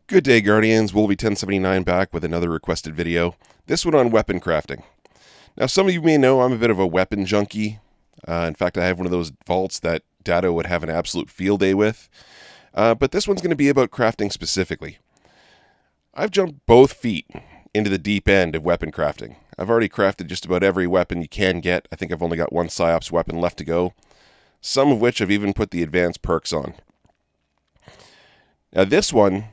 Good day, Guardians. Wolvie1079 back with another requested video. This one on weapon crafting. Now, some of you may know I'm a bit of a weapon junkie. In fact, I have one of those vaults that Dado would have an absolute field day with. But this one's going to be about crafting specifically. I've jumped both feet into the deep end of weapon crafting. I've already crafted just about every weapon you can get. I think I've only got one PsyOps weapon left to go. Some of which I've even put the advanced perks on. Now, this one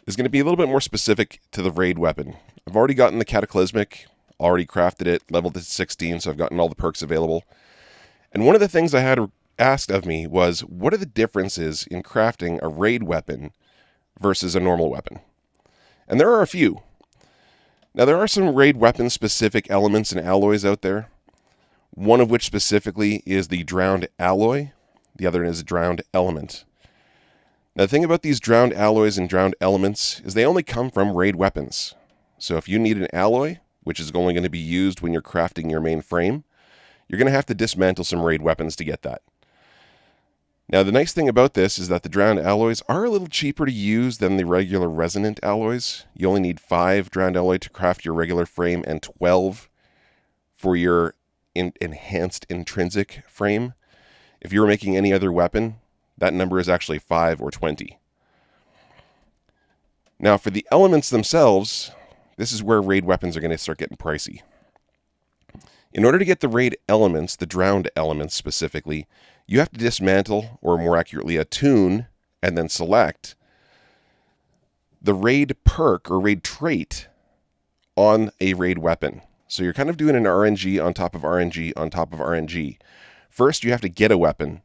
is going to be a little bit more specific to the raid weapon. I've already gotten the Cataclysmic, already crafted it, leveled it to 16, so I've gotten all the perks available. And one of the things I had asked of me was, what are the differences in crafting a raid weapon versus a normal weapon? And there are a few. Now, there are some raid weapon specific elements and alloys out there, one of which specifically is the Drowned Alloy, the other is Drowned Element. Now, the thing about these drowned alloys and drowned elements is they only come from raid weapons. So if you need an alloy, which is only going to be used when you're crafting your main frame, you're going to have to dismantle some raid weapons to get that. Now, the nice thing about this is that the drowned alloys are a little cheaper to use than the regular resonant alloys. You only need 5 drowned alloy to craft your regular frame and 12 for your enhanced intrinsic frame. If you were making any other weapon, that number is actually 5 or 20. Now, for the elements themselves, this is where raid weapons are going to start getting pricey. In order to get the raid elements, the drowned elements specifically, you have to dismantle, or more accurately, attune, and then select the raid perk or raid trait on a raid weapon. So you're kind of doing an RNG on top of RNG on top of RNG. First, you have to get a weapon.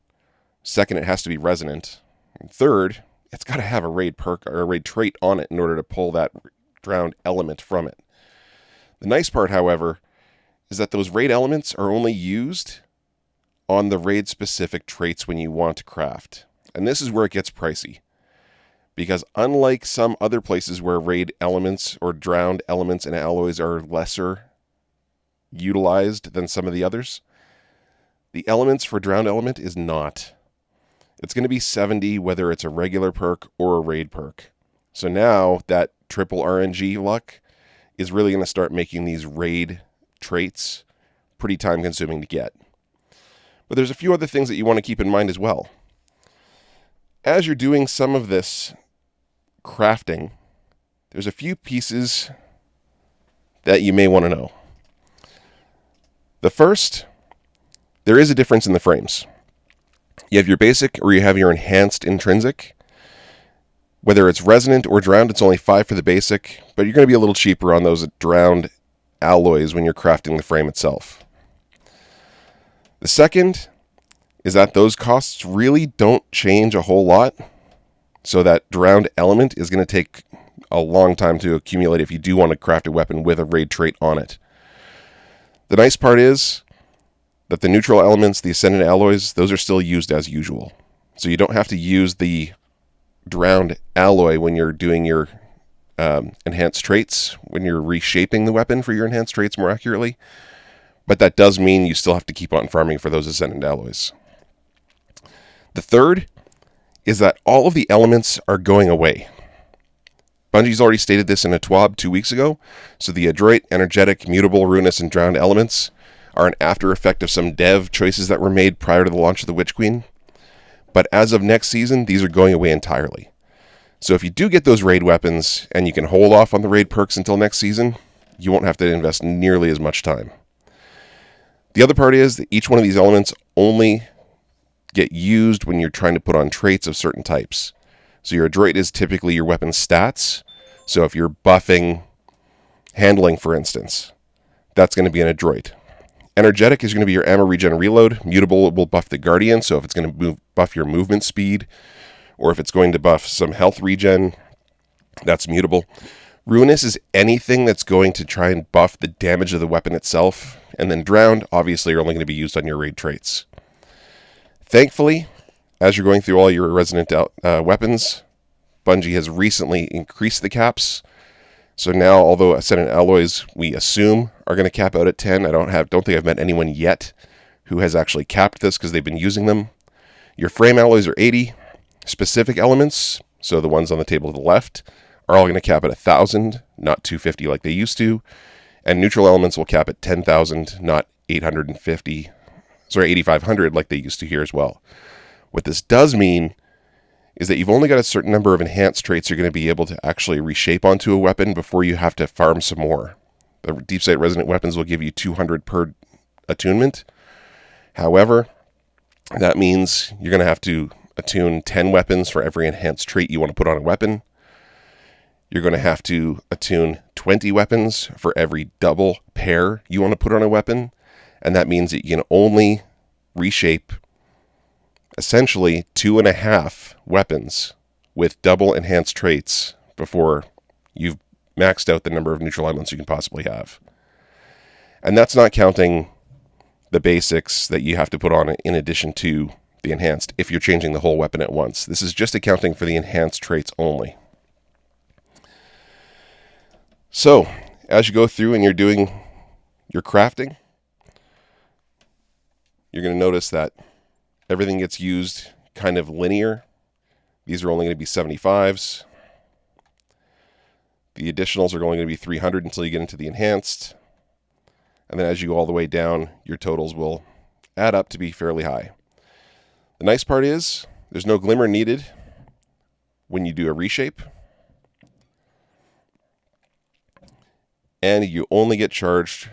Second, it has to be resonant. And third, it's got to have a raid perk or a raid trait on it in order to pull that drowned element from it. The nice part, however, is that those raid elements are only used on the raid specific traits when you want to craft. And this is where it gets pricey. Because unlike some other places where raid elements or drowned elements and alloys are lesser utilized than some of the others, the elements for drowned element is not. It's going to be 70 whether it's a regular perk or a raid perk. So now that triple RNG luck is really going to start making these raid traits pretty time consuming to get. But there's a few other things that you want to keep in mind as well. As you're doing some of this crafting, there's a few pieces that you may want to know. The first, there is a difference in the frames. You have your basic or you have your enhanced intrinsic. Whether it's resonant or drowned, it's only 5 for the basic, but you're going to be a little cheaper on those drowned alloys when you're crafting the frame itself. The second is that those costs really don't change a whole lot, so that drowned element is going to take a long time to accumulate if you do want to craft a weapon with a raid trait on it. The nice part is that the neutral elements, the ascendant alloys, those are still used as usual. So you don't have to use the drowned alloy when you're doing your enhanced traits, when you're reshaping the weapon for your enhanced traits more accurately. But that does mean you still have to keep on farming for those ascendant alloys. The third is that all of the elements are going away. Bungie's already stated this in a TWAB 2 weeks ago, so the Adroit, Energetic, Mutable, Ruinous, and Drowned elements are an after effect of some dev choices that were made prior to the launch of the Witch Queen. But as of next season, these are going away entirely. So if you do get those raid weapons, and you can hold off on the raid perks until next season, you won't have to invest nearly as much time. The other part is that each one of these elements only get used when you're trying to put on traits of certain types. So your Adroit is typically your weapon stats. So if you're buffing handling, for instance, that's going to be an Adroit. Energetic is going to be your ammo regen reload. Mutable will buff the Guardian, so if it's going to buff your movement speed, or if it's going to buff some health regen, that's mutable. Ruinous is anything that's going to try and buff the damage of the weapon itself. And then Drowned, obviously, are only going to be used on your raid traits. Thankfully, as you're going through all your resonant weapons, Bungie has recently increased the caps. So now, although Ascendant Alloys, we assume, are going to cap out at 10, I don't think I've met anyone yet who has actually capped this because they've been using them. Your frame alloys are 80. Specific elements, so the ones on the table to the left, are all going to cap at 1,000, not 250 like they used to. And neutral elements will cap at 10,000, not 8,500 like they used to here as well. What this does mean is that you've only got a certain number of enhanced traits you're going to be able to actually reshape onto a weapon before you have to farm some more. The Deep Sight Resonant weapons will give you 200 per attunement. However, that means you're going to have to attune 10 weapons for every enhanced trait you want to put on a weapon. You're going to have to attune 20 weapons for every double pair you want to put on a weapon. And that means that you can only reshape essentially 2.5 weapons with double enhanced traits before you've maxed out the number of neutral elements you can possibly have. And that's not counting the basics that you have to put on in addition to the enhanced if you're changing the whole weapon at once. This is just accounting for the enhanced traits only. So, as you go through and you're doing your crafting, you're going to notice that everything gets used kind of linear. These are only going to be 75s. The additionals are only going to be 300 until you get into the enhanced. And then as you go all the way down, your totals will add up to be fairly high. The nice part is there's no glimmer needed when you do a reshape. And you only get charged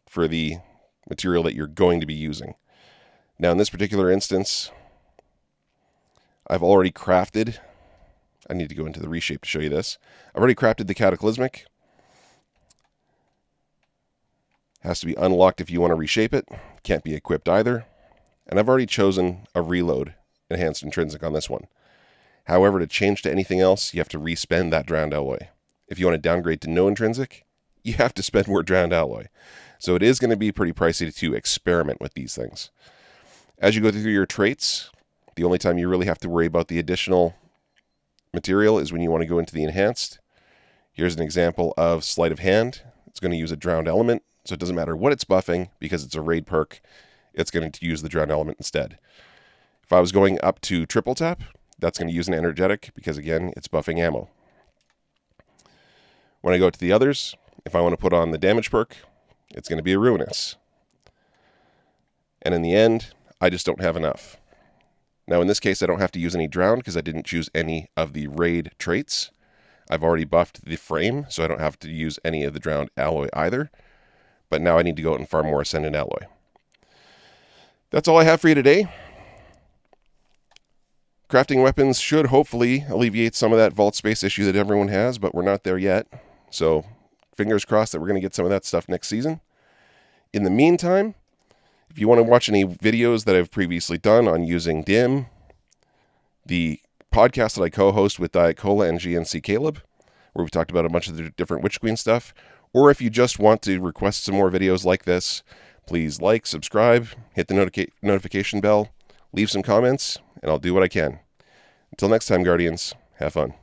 for the material that you're going to be using. Now, in this particular instance, I've already crafted. I need to go into the reshape to show you this. I've already crafted the Cataclysmic. Has to be unlocked if you want to reshape it. Can't be equipped either. And I've already chosen a reload enhanced intrinsic on this one. However, to change to anything else, you have to respend that drowned alloy. If you want to downgrade to no intrinsic, you have to spend more drowned alloy. So it is going to be pretty pricey to experiment with these things. As you go through your traits, the only time you really have to worry about the additional material is when you want to go into the enhanced. Here's an example of Sleight of Hand. It's going to use a drowned element, so it doesn't matter what it's buffing, because it's a raid perk, it's going to use the drowned element instead. If I was going up to triple tap, that's going to use an energetic, because again, it's buffing ammo. When I go to the others, if I want to put on the damage perk, it's going to be a ruinous. And in the end, I just don't have enough. Now in this case, I don't have to use any drowned because I didn't choose any of the raid traits. I've already buffed the frame, so I don't have to use any of the drowned alloy either. But now I need to go out and farm more Ascendant alloy. That's all I have for you today. Crafting weapons should hopefully alleviate some of that vault space issue that everyone has, but we're not there yet. So fingers crossed that we're going to get some of that stuff next season. In the meantime, if you want to watch any videos that I've previously done on using DIM, the podcast that I co-host with Diet Cola and GNC Caleb, where we've talked about a bunch of the different Witch Queen stuff, or if you just want to request some more videos like this, please like, subscribe, hit the notification bell, leave some comments, and I'll do what I can. Until next time, Guardians, have fun.